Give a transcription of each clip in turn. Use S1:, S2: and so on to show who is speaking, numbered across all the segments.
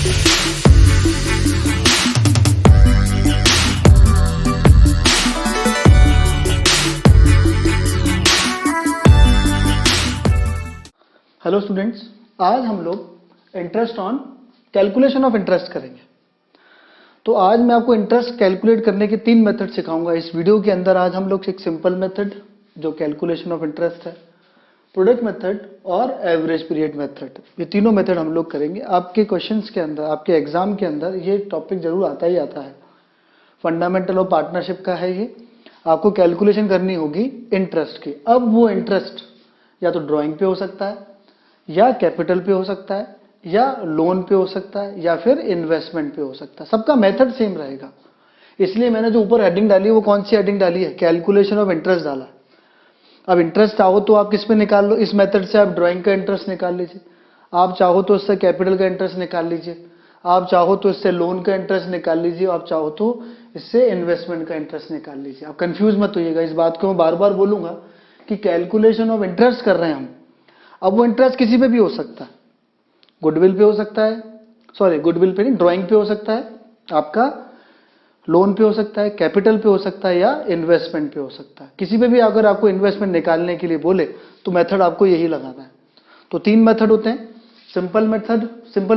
S1: Hello students, आज हम लोग interest on calculation of interest करेंगे। तो आज मैं आपको इंटरेस्ट कैलकुलेट करने के 3 मेथड सिखाऊंगा इस वीडियो के अंदर। आज हम लोग एक सिंपल मेथड जो कैलकुलेशन ऑफ इंटरेस्ट है, प्रोडक्ट मेथड और एवरेज पीरियड मेथड, ये तीनों मेथड हम लोग करेंगे। आपके क्वेश्चंस के अंदर, आपके एग्जाम के अंदर ये टॉपिक जरूर आता ही आता है। फंडामेंटल ऑफ पार्टनरशिप का है ये। आपको कैलकुलेशन करनी होगी इंटरेस्ट की। अब वो इंटरेस्ट या तो ड्राइंग पे हो सकता है, या कैपिटल पे हो सकता है, या लोन पे हो सकता है, या फिर इन्वेस्टमेंट पे हो सकता है। सबका मेथड सेम रहेगा। इसलिए मैंने जो ऊपर हेडिंग डाली है वो कौन सी हेडिंग डाली है? कैलकुलेशन ऑफ इंटरेस्ट डाला। अब इंटरेस्ट चाहो तो आप किस पे निकाल लो, इस मेथड से आप ड्राइंग का इंटरेस्ट निकाल लीजिए, आप चाहो तो इससे कैपिटल का इंटरेस्ट निकाल लीजिए, आप चाहो तो इससे लोन का इंटरेस्ट निकाल लीजिए, आप चाहो तो इससे इन्वेस्टमेंट का इंटरेस्ट निकाल लीजिए। आप कंफ्यूज मत होइएगा, इस बात को मैं बार बार बोलूंगा कि कैलकुलेशन ऑफ इंटरेस्ट कर रहे हैं हम। अब वो इंटरेस्ट किसी पे भी हो सकता है, गुडविल पे हो सकता है, सॉरी गुडविल पे नहीं, ड्राइंग पे हो सकता है, आपका लोन पे हो सकता है, कैपिटल पे हो सकता है, या इन्वेस्टमेंट पे हो सकता है। किसी पे भी अगर आपको इन्वेस्टमेंट निकालने के लिए बोले तो मेथड आपको यही लगाना है। तो 3 मेथड होते हैं। सिंपल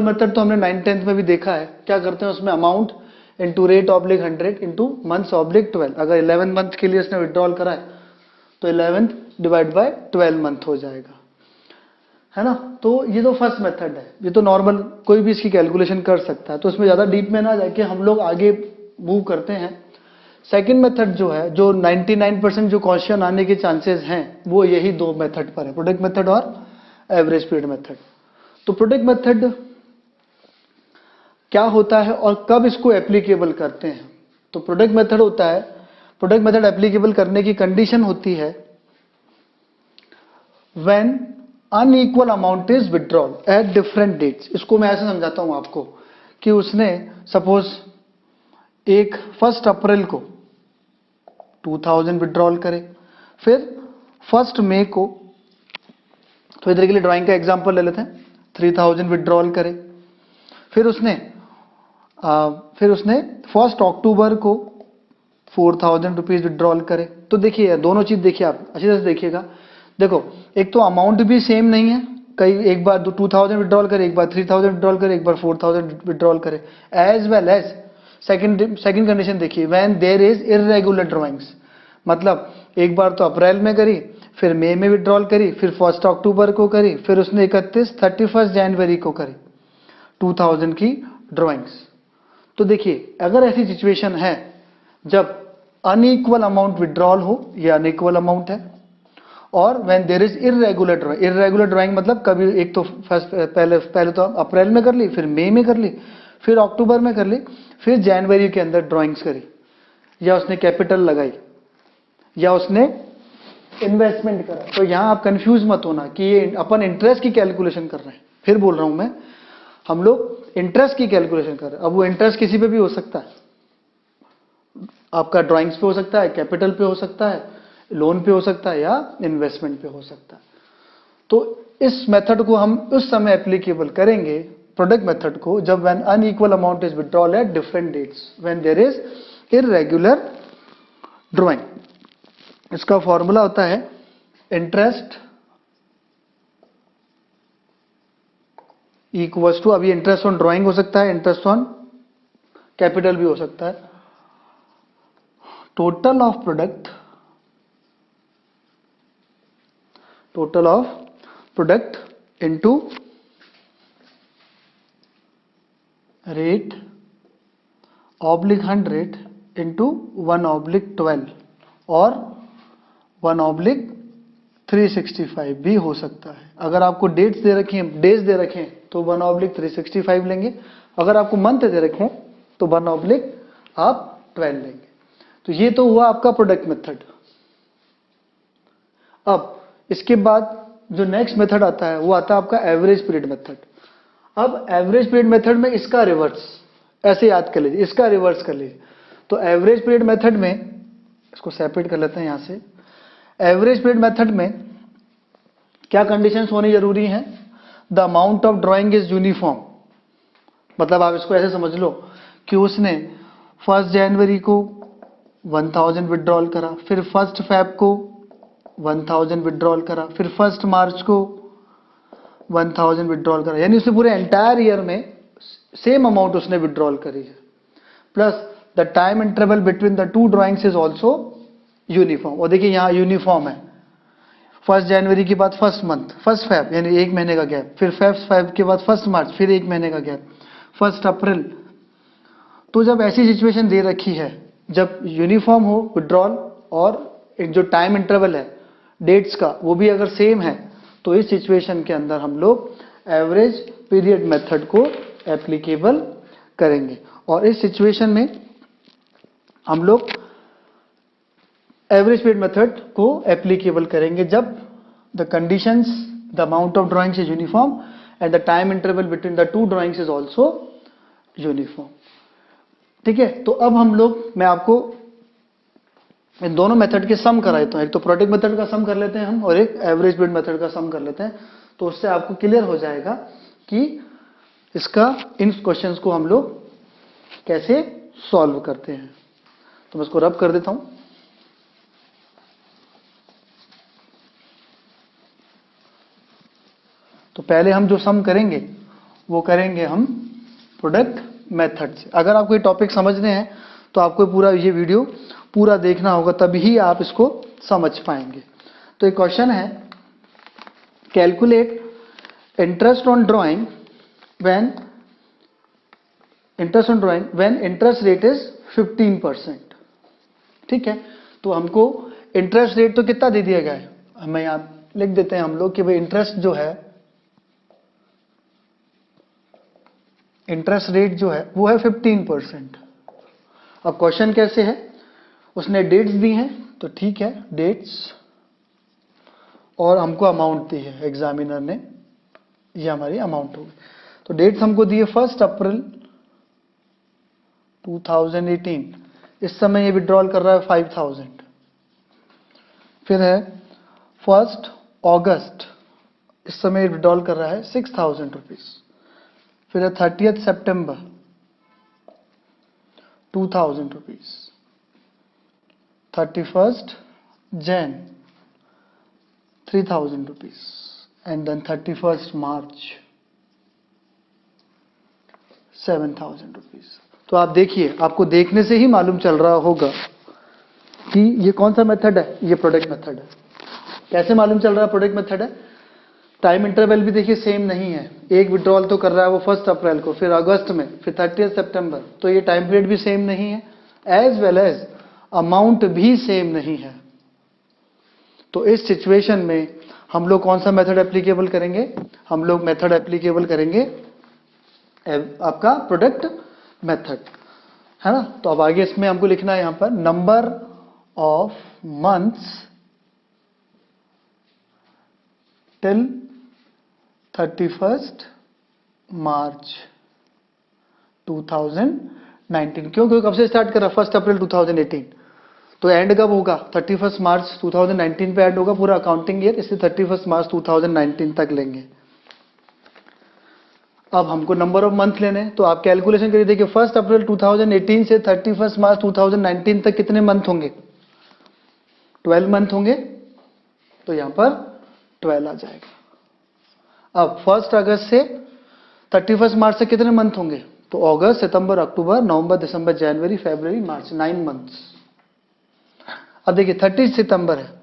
S1: मेथड तो हमने 9th-10th में भी देखा है। क्या करते हैं उसमें? Amount into rate oblique 100 into months oblique 12। अगर 11 मंथ के लिए इसने विड्रॉल करा है तो 11 डिवाइड बाय 12 मंथ हो जाएगा, है ना। तो ये तो फर्स्ट मेथड है, ये तो नॉर्मल कोई भी इसकी कैलकुलेशन कर सकता है। तो इसमें ज्यादा डीप में ना जाके हम लोग आगे मूव करते हैं। सेकंड मेथड जो है, जो 99% जो क्वेश्चन आने के चांसेस हैं, वो यही 2 मेथड पर है, प्रोडक्ट मेथड और एवरेज पीरियड मेथड। तो प्रोडक्ट मेथड क्या होता है और कब इसको एप्लीकेबल करते हैं? तो प्रोडक्ट मेथड होता है, प्रोडक्ट मेथड एप्लीकेबल करने की कंडीशन होती है when unequal amount is withdrawal at different dates. इसको मैं ऐसे समझाता हूं आपको कि उसने सपोज 1 अप्रैल को 2000 विड्रॉल करे, फिर 1 मई को, तो इधर के लिए ड्राइंग का एग्जांपल ले लेते हैं, 3000 विड्रॉल करे, फिर उसने 1 अक्टूबर को 4000 रुपीज विड्रॉल करे। तो देखिए दोनों चीज देखिए, आप अच्छी तरह से देखिएगा। देखो, एक तो अमाउंट भी सेम नहीं है, कई एक बार 2000 विड्रॉल करे, एक बार 3000 विड्रॉल करे, एक बार 4000 विड्रॉल करे। As well as second condition देखिए, when there is irregular drawings, मतलब एक बार तो अप्रैल में करी, फिर मई में विड्रॉल करी, फिर 1 अक्टूबर को करी, फिर उसने 31 जनवरी को करी 2000 की ड्राइंग्स। तो देखिए, अगर ऐसी सिचुएशन है जब अनइक्वल अमाउंट विड्रॉल हो, ये अनइक्वल अमाउंट है, और when there is irregular drawing मतलब कभी एक तो पहले तो अप्रैल में कर ली, फिर मई में कर ली, फिर अक्टूबर में कर ली, फिर जनवरी के अंदर ड्राइंग्स करी, या उसने कैपिटल लगाई, या उसने इन्वेस्टमेंट करा। तो यहां आप कंफ्यूज मत होना कि ये अपन इंटरेस्ट की कैलकुलेशन कर रहे हैं। फिर बोल रहा हूं मैं, हम लोग इंटरेस्ट की कैलकुलेशन कर रहे हैं। अब वो इंटरेस्ट किसी पे भी हो सकता है, आपका ड्राइंग्स पे हो सकता है, कैपिटल पे हो सकता है, लोन पे हो सकता है, या इन्वेस्टमेंट पे हो सकता है। तो इस मेथड को हम उस समय एप्लीकेबल करेंगे, प्रोडक्ट मेथड को, जब when unequal amount is withdrawal at different dates, when there is irregular drawing. इसका फॉर्मूला होता है इंटरेस्ट इक्वल्स टू, अभी इंटरेस्ट ऑन ड्राइंग हो सकता है, इंटरेस्ट ऑन कैपिटल भी हो सकता है, total of product into rate oblique 100 into 1/12 और 1/365 भी हो सकता है। अगर आपको डेट्स दे रखी हैं, डेज दे रखे हैं, तो 1/365 लेंगे। अगर आपको मंथ दे रखे हैं तो 1/12 लेंगे। तो ये तो हुआ आपका प्रोडक्ट मेथड। अब इसके बाद जो नेक्स्ट मेथड आता है वो आता है आपका एवरेज पीरियड मेथड। अब एवरेज पीरियड मेथड में इसका रिवर्स, ऐसे याद कर लीजिए, इसका रिवर्स कर लीजिए। तो एवरेज पीरियड मेथड में, इसको सेपरेट कर लेते हैं यहां से। एवरेज पीरियड मेथड में क्या कंडीशंस होनी जरूरी है? The amount of drawing is uniform, मतलब आप इसको ऐसे समझ लो कि उसने 1 जनवरी को 1000 विड्रॉल करा, फिर 1 फेब को 1000 विड्रॉल करा, फिर 1 मार्च को 1000 विड्रॉल करा, यानी उसने पूरे एंटायर ईयर में सेम अमाउंट उसने विड्रॉल करी है। Plus the time interval between the two drawings is also uniform. और देखिए यहाँ यूनिफॉर्म है, 1 जनवरी के बाद 1 मंथ, 1 फेब यानी 1 महीने का गैप, फिर फेब के बाद 1 मार्च, फिर 1 महीने का गैप, 1 अप्रैल। तो जब ऐसी सिचुएशन दे रखी है, जब यूनिफॉर्म हो विड्रॉल और एक जो टाइम इंटरवल है डेट्स का वो भी अगर सेम है, तो इस सिचुएशन के अंदर हम लोग एवरेज पीरियड मेथड को एप्लीकेबल करेंगे। और इस सिचुएशन में हम लोग एवरेज पीरियड मेथड को एप्लीकेबल करेंगे जब the conditions, the amount of drawings is uniform and the time interval between the two drawings is also uniform. ठीक है, तो अब हम लोग, मैं आपको इन दोनों मेथड के सम कराता हूं। एक तो प्रोडक्ट मेथड का सम कर लेते हैं हम और एक एवरेज पीरियड मेथड का सम कर लेते हैं, तो उससे आपको क्लियर हो जाएगा कि इसका इन क्वेश्चंस को हम लोग कैसे सॉल्व करते हैं। तो मैं इसको रब कर देता हूं। तो पहले हम जो सम करेंगे वो करेंगे हम प्रोडक्ट मेथड से। अगर आपको ये टॉपिक समझने हैं तो आपको पूरा ये वीडियो पूरा देखना होगा, तभी आप इसको समझ पाएंगे। तो एक क्वेश्चन है, calculate interest on drawing when interest rate is 15%। ठीक है, तो हमको इंटरेस्ट रेट तो कितना दे दिया गया है, हमें यहां लिख देते हैं हम लोग कि भाई इंटरेस्ट जो है, इंटरेस्ट रेट जो है वो है 15%। अब क्वेश्चन कैसे है, उसने डेट्स दी हैं तो ठीक है, डेट्स और हमको अमाउंट दी है एग्जामिनर ने, ये हमारी अमाउंट होगी। तो डेट्स हमको दी है 1 अप्रैल 2018, इस समय ये विड्रॉल कर रहा है 5000। फिर है 1 अगस्त, इस समय विड्रॉल कर रहा है 6000 रुपीज। फिर है 30 सितंबर 2000 rupees, 31 Jan 3000 rupees and then 31 March 7000 rupees. तो आप देखिए, आपको देखने से ही मालूम चल रहा होगा कि ये कौन सा मेथड है, ये प्रोडक्ट मेथड है। कैसे मालूम चल रहा है प्रोडक्ट मेथड है, टाइम इंटरवल भी देखिए सेम नहीं है, एक विड्रॉल तो कर रहा है वो 1 अप्रैल को, फिर अगस्त में, फिर 30 सितंबर, तो ये टाइम पीरियड भी सेम नहीं है, एज वेल एज अमाउंट भी सेम नहीं है। तो इस सिचुएशन में हम लोग कौन सा मेथड एप्लीकेबल करेंगे, हम लोग मेथड एप्लीकेबल करेंगे आपका प्रोडक्ट मेथड, है ना। तो अब आगे इसमें हमको लिखना है यहां पर नंबर ऑफ मंथ्स टिल 31 मार्च 2019। क्यों, क्योंकि कब से स्टार्ट कर रहा है, 1 अप्रैल 2018, तो एंड कब होगा, 31 मार्च 2019 पे एंड होगा पूरा अकाउंटिंग ईयर, इसलिए 31 मार्च 2019 तक लेंगे। अब हमको नंबर ऑफ मंथ लेने हैं, तो आप कैलकुलेशन करिए, देखिए 1 अप्रैल 2018 से 31 मार्च 2019 तक कितने मंथ होंगे, 12 मंथ होंगे, तो यहां पर 12 आ जाएगा। अब 1 अगस्त से 31 मार्च से कितने मंथ होंगे, तो अगस्त, सितंबर, अक्टूबर, नवंबर, दिसंबर, जनवरी, फरवरी, मार्च, 9 मंथ्स। अब देखिए 30 सितंबर है,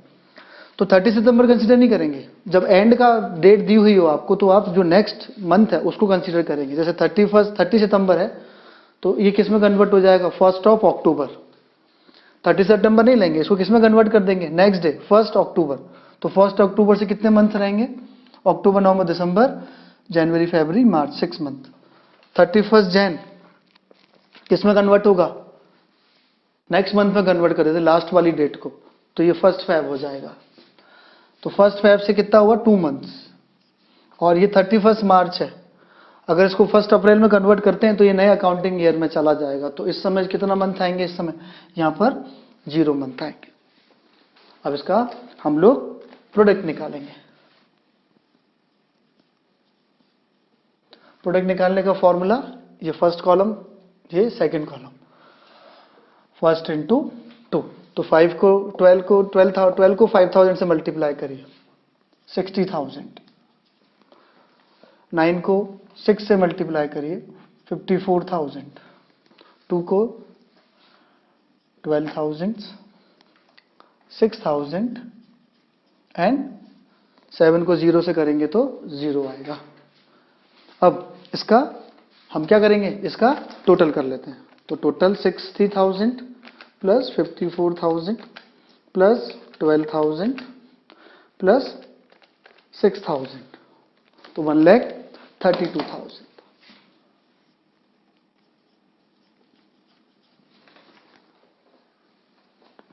S1: तो 30 सितंबर कंसीडर नहीं करेंगे, जब एंड का डेट दी हुई हो आपको, तो आप जो नेक्स्ट मंथ है उसको कंसीडर करेंगे। जैसे 30 सितंबर है, तो ये किस में कन्वर्ट हो जाएगा, 1 अक्टूबर। 30 सितंबर नहीं लेंगे, इसको किस में कन्वर्ट कर देंगे, नेक्स्ट डे 1 अक्टूबर। तो 1 अक्टूबर से कितने मंथ रहेंगे, अक्टूबर, नवंबर, दिसंबर, जनवरी, फरवरी, मार्च, 6 मंथ। 31 जैन किस में कन्वर्ट होगा, नेक्स्ट मंथ में कन्वर्ट कर देते लास्ट वाली डेट को, तो ये 1 फेब हो जाएगा। तो 1 फेब से कितना हुआ, 2 मंथ्स, और ये 31 मार्च है। अगर इसको 1 अप्रैल में कन्वर्ट करते हैं तो ये नए अकाउंटिंग ईयर में चला जाएगा, तो इस समय कितना मंथ आएंगे, इस समय यहां पर 0 मंथ आएंगे। अब इसका हम लोग प्रोडक्ट निकालेंगे। प्रोडक्ट निकालने का फॉर्मूला ये फर्स्ट कॉलम, ये सेकंड कॉलम, फर्स्ट इंटू 2। तो 5 को 12 को 5000 से मल्टीप्लाई करिए 60,000। 9 को 6 से मल्टीप्लाई करिए 54,000। 2 को 12,000, 6,000 एंड 7 को 0 से करेंगे तो 0 आएगा। अब इसका हम क्या करेंगे, इसका टोटल कर लेते हैं। तो टोटल 60,000 प्लस 54,000 प्लस 12,000 प्लस 6,000, तो 1,32,000।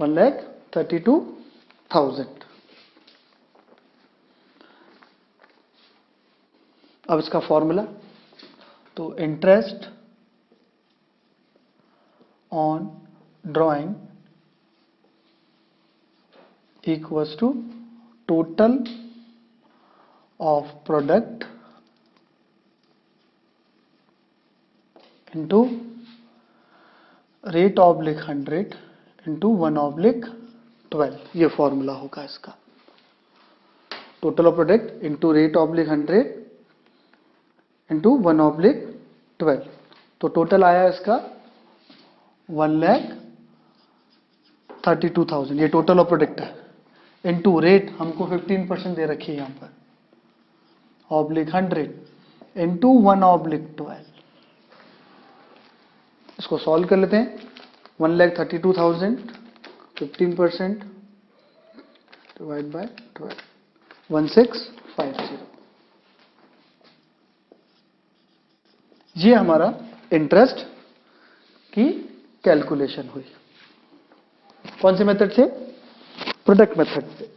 S1: 1,32,000। अब इसका फॉर्मूला, तो interest on drawing equals to total of product into rate oblique 100 into 1/12। ये फॉर्मूला होगा इसका, total of product into rate oblique 100 into 1/12। तो टोटल आया इसका 1,32,000। ये टोटल ऑफ प्रोडक्ट है, इंटू रेट हमको 15% दे रखी है यहाँ पर, ऑब्लिक 100 इंटू 1/12। इसको सॉल्व कर लेते हैं। 1,32,000 15% डिवाइड बाय 12, 1650। ये हमारा इंटरेस्ट की कैलकुलेशन हुई। कौन से मेथड से? प्रोडक्ट मेथड से,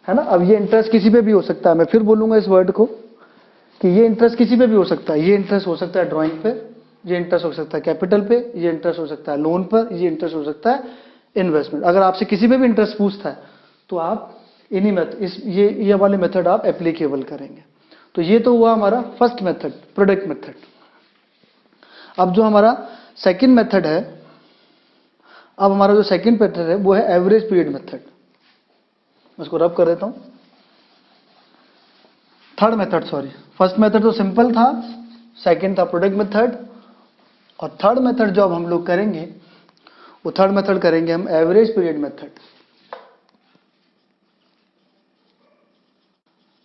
S1: है ना। अब ये इंटरेस्ट किसी पे भी हो सकता है, मैं फिर बोलूंगा इस वर्ड को कि ये इंटरेस्ट किसी पे भी हो सकता है। ये इंटरेस्ट हो सकता है ड्राइंग पे, ये इंटरेस्ट हो सकता है कैपिटल पे, ये इंटरेस्ट हो सकता है लोन पर, ये इंटरेस्ट हो सकता है इन्वेस्टमेंट। अगर आपसे किसी पे भी इंटरेस्ट पूछता है तो आप इन्हीं ये वाले मेथड आप एप्लीकेबल करेंगे। तो ये तो हुआ हमारा फर्स्ट मेथड, प्रोडक्ट मेथड। अब जो हमारा सेकंड मेथड है, अब हमारा जो सेकंड मेथड है वो है एवरेज पीरियड मेथड। मैं इसको रब कर देता हूं। Third method, sorry, first method तो सिंपल था, सेकंड था प्रोडक्ट मेथड, और थर्ड मेथड जो अब हम लोग करेंगे वो थर्ड मेथड करेंगे हम average period method.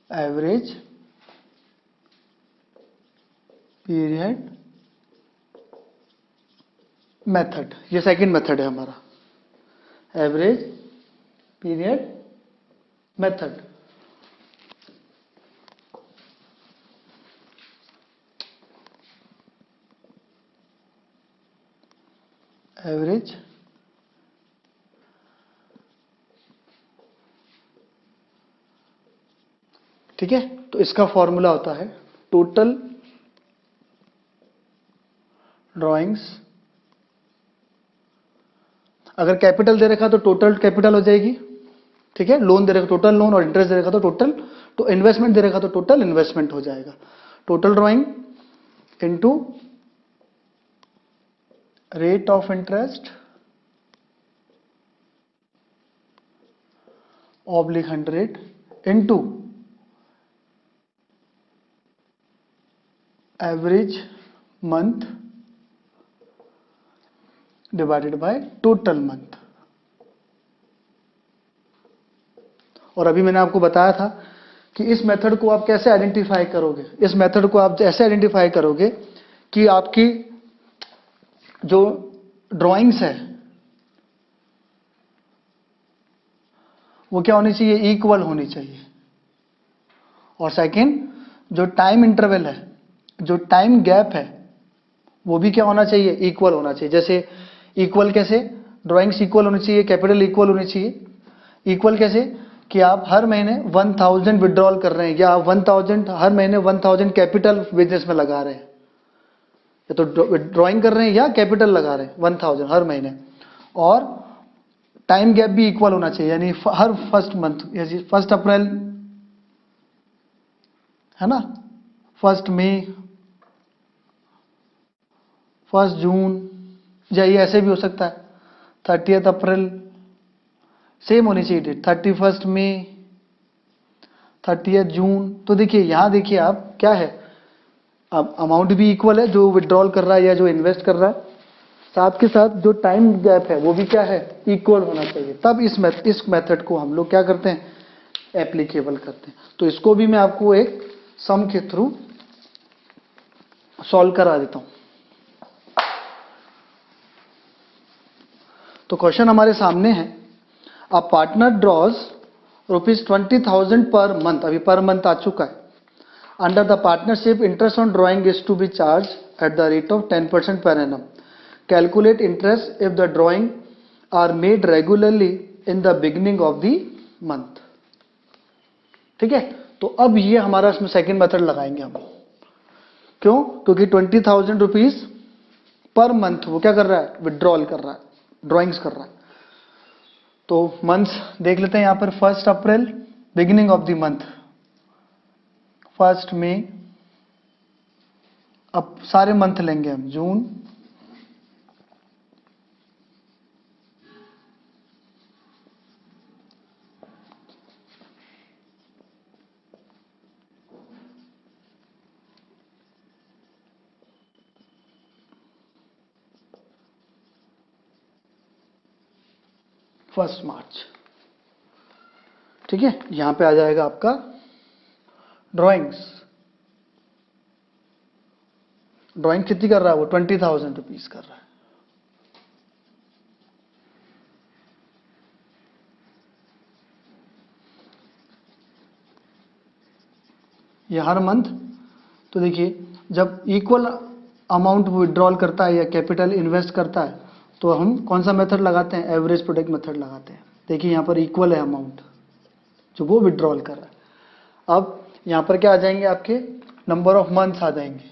S1: Average period method, ये सेकंड मेथड है हमारा, एवरेज पीरियड मेथड। एवरेज ठीक है। तो इसका फॉर्मूला होता है टोटल ड्राइंग्स। अगर कैपिटल दे रखा तो टोटल कैपिटल हो जाएगी, ठीक है। लोन दे रखा टोटल लोन, और इंटरेस्ट दे रखा तो टोटल, तो इन्वेस्टमेंट दे रखा तो टोटल इन्वेस्टमेंट हो जाएगा। Total drawing into rate of interest oblique 100 into average month divided by total month. और अभी मैंने आपको बताया था कि इस मेथड को आप कैसे आइडेंटिफाई करोगे। इस मेथड को आप ऐसे आइडेंटिफाई करोगे कि आपकी जो ड्राइंग्स है वो क्या होनी चाहिए, इक्वल होनी चाहिए। और सेकंड, जो टाइम इंटरवल है, जो टाइम गैप है, वो भी क्या होना चाहिए, इक्वल होना चाहिए। जैसे इक्वल कैसे, ड्राइंग्स इक्वल होनी चाहिए, कैपिटल इक्वल होनी चाहिए। इक्वल कैसे कि आप हर महीने 1,000 विड्रॉल कर रहे हैं, या आप 1,000 हर महीने 1,000 कैपिटल बिजनेस में लगा रहे हैं, या तो ड्राइंग कर रहे हैं या कैपिटल लगा रहे हैं 1,000 हर महीने। और टाइम गैप भी इक्वल होना चाहिए, यानी हर फर्स्ट मंथ, जैसे 1 अप्रैल है ना, 1 मई, 1 जून, या ये ऐसे भी हो सकता है 30 अप्रैल, सेम होनी चाहिए डेट, 31 मई, 30 जून। तो देखिए यहां देखिए आप क्या है, अब अमाउंट भी इक्वल है जो विड्रॉल कर रहा है या जो इन्वेस्ट कर रहा है, साथ के साथ जो टाइम गैप है वो भी क्या है, इक्वल होना चाहिए। तब इस मेथड को हम लोग क्या करते हैं, एप्लीकेबल करते हैं। तो इसको भी मैं आपको एक सम के थ्रू सॉल्व करा देता हूं। तो क्वेश्चन हमारे सामने है, a partner drawers ₹20,000 per month, अभी पर मंथ आ चुका है। Under the partnership interest on drawing is to be charge at the rate of 10% per annum. Calculate interest if the drawing are made regularly in the beginning of the month. ठीक है, तो अब ये हमारा इसमें सेकेंड मेथड लगाएंगे हम। क्यों? क्योंकि 20,000 रुपीज पर मंथ वो क्या कर रहा है, विड्रॉल कर रहा है, ड्रॉइंग्स कर रहा है। तो मंथ्स देख लेते हैं यहां पर, 1 अप्रैल बिगिनिंग ऑफ द मंथ, 1 मई, अब सारे मंथ लेंगे हम, जून, फर्स्ट मार्च। ठीक है, यहां पे आ जाएगा आपका ड्राइंग्स। ड्राइंग कितनी कर रहा है वो, 20,000 रुपीज कर रहा है। ये हर मंथ। तो देखिए जब इक्वल अमाउंट विड्रॉल करता है या कैपिटल इन्वेस्ट करता है तो हम कौन सा मेथड लगाते हैं, एवरेज प्रोडक्ट मेथड लगाते हैं। देखिए यहां पर इक्वल है अमाउंट जो वो विड्रॉल कर रहा है। अब यहां पर क्या आ जाएंगे, आपके नंबर ऑफ मंथ्स आ जाएंगे।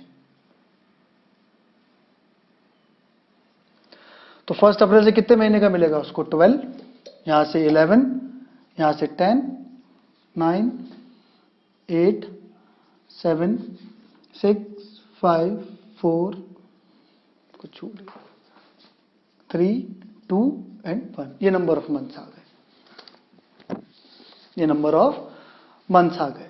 S1: तो 1 अप्रैल से कितने महीने का मिलेगा उसको, 12, यहां से 11, यहां से 10, 9, 8, 7, 6, 5, 4, कुछ छूट गया, 3, 2 एंड 1, ये नंबर ऑफ मंथ्स आ गए, ये नंबर ऑफ मंथ्स आ गए।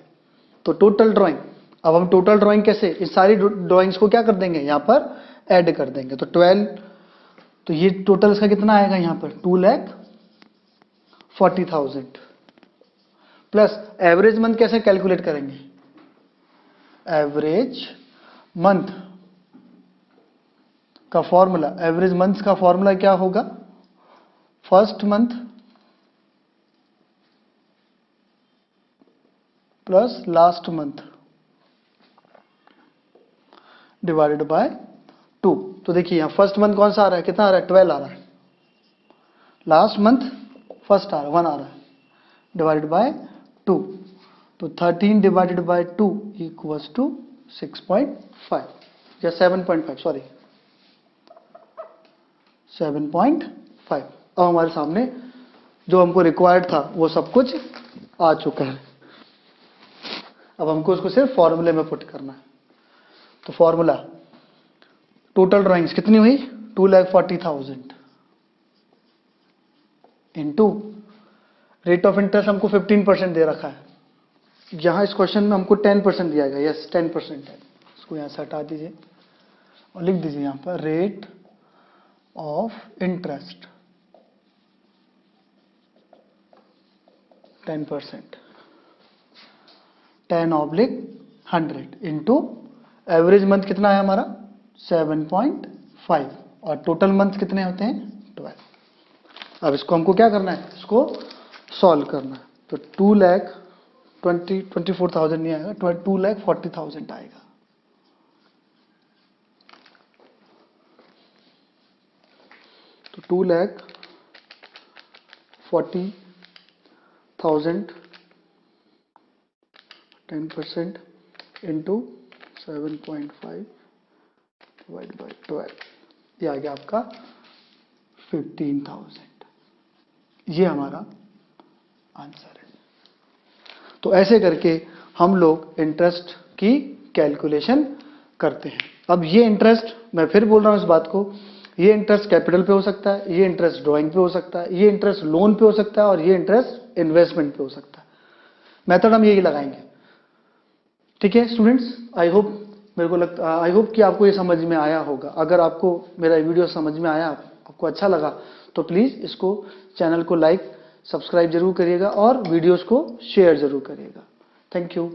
S1: तो टोटल ड्राइंग, अब हम टोटल ड्राइंग कैसे, इस सारी ड्राइंग्स को क्या कर देंगे, यहां पर ऐड कर देंगे। तो 12, तो ये टोटल इसका कितना आएगा यहां पर, 2,40,000 प्लस एवरेज मंथ कैसे कैलकुलेट करेंगे, एवरेज मंथ का फॉर्मूला, एवरेज मंथ का फॉर्मूला क्या होगा, first month plus last month divided by 2। तो देखिए यहां फर्स्ट मंथ कौन सा आ रहा है, कितना आ रहा है, 12 आ रहा है। लास्ट मंथ फर्स्ट आ रहा है, 1 आ रहा है, डिवाइडेड बाय 2। तो 13 डिवाइडेड बाय 2 इक्वल्स टू 6.5 या 7.5, सॉरी 7.5। अब हमारे सामने जो हमको रिक्वायर्ड था वो सब कुछ आ चुका है। अब हमको उसको सिर्फ फॉर्मूले में पुट करना है। तो फॉर्मूला, टोटल ड्राइंग्स कितनी हुई, 2,40,000 इनटू रेट ऑफ इंटरेस्ट हमको 15% दे रखा है। यहां इस क्वेश्चन में हमको 10% दिया गया, यस 10% है। इसको यहां से हटा दीजिए और लिख दीजिए यहां पर rate of interest 10%, 10/100 into average month कितना है हमारा 7.5 और टोटल मंथ कितने होते हैं 12। अब इसको हमको क्या करना है, इसको सॉल्व करना है। तो 24,000 नहीं आएगा, 2,40,000 आएगा। तो 2,40,000 10% इंटू 7.5 डिवाइड बाई 12, ये आ गया आपका 15,000। ये हमारा आंसर है। तो ऐसे करके हम लोग इंटरेस्ट की कैलकुलेशन करते हैं। अब ये इंटरेस्ट, मैं फिर बोल रहा हूं इस बात को, ये इंटरेस्ट कैपिटल पे हो सकता है, ये इंटरेस्ट ड्राइंग पे हो सकता है, ये इंटरेस्ट लोन पे हो सकता है और ये इंटरेस्ट इन्वेस्टमेंट पे हो सकता है। मेथड हम यही लगाएंगे। ठीक है स्टूडेंट्स, आई होप, मेरे को लगता, आई होप कि आपको ये समझ में आया होगा। अगर आपको मेरा वीडियो समझ में आया, आपको अच्छा लगा, तो प्लीज इसको, चैनल को लाइक सब्सक्राइब जरूर करिएगा और वीडियोस को शेयर जरूर करिएगा। Thank you.